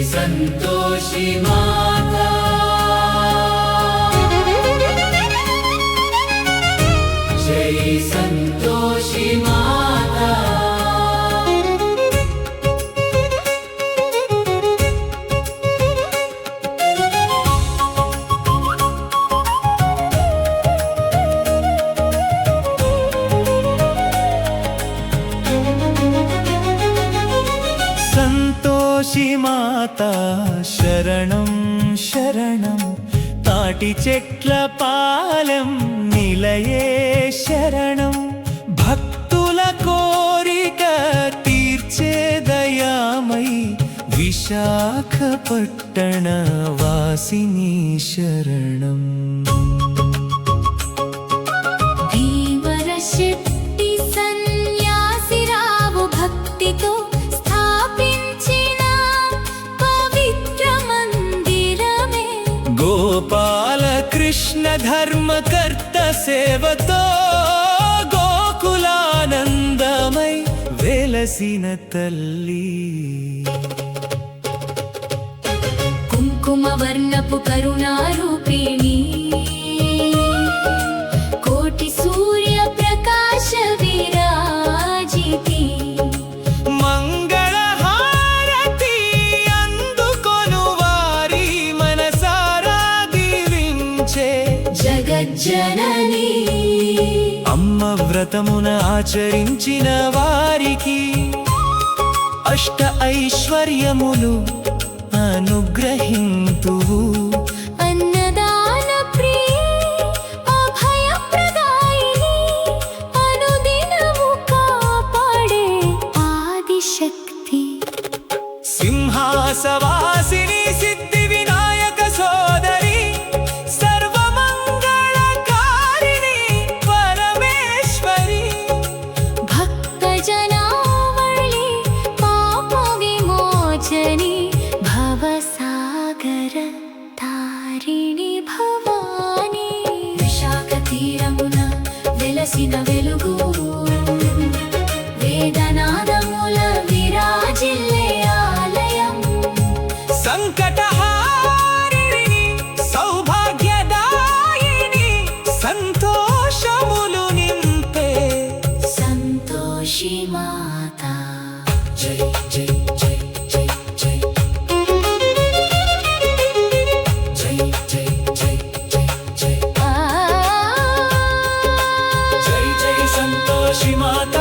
संतोषी माता जय संतोषी माता సంతోషి మాత శరణం శరణం తాటి చెట్ల పాలెం నిలయే శరణం భక్తుల కోరిక తీర్చే దయామై విశాఖపట్టణ వాసిని శరణం భీమరశెట్టి సన్యాసిరావు భక్తితో గోపాల కృష్ణ ధర్మకర్త సేవతో గోకులానందమై వెలసిన తల్లి కుంకుమ వర్ణపు కరుణారూపిణి కోటి సూర్య ప్రకాశ విరాజితి జగజ్జనని అమ్మ వ్రతమున ఆచరించిన వారికి అష్ట ఐశ్వర్యములు అనుగ్రహింతువు అన్నదాన ప్రియ అభయప్రదాయిని అనుదినము కాపాడే ఆదిశక్తి సింహాసవాసిని సిద్ధి వినాయక సోదరి భవసాగర తారిణి భవాని విశాఖ తీరమున వెలసిన వెలుగు వేదనాదముల విరాజిల్లే ఆలయం సంకటహారిణి సౌభాగ్యదాయిని సంతోషములు నింపే సంతోషి మాతా జై జై జై సంతోషి మాత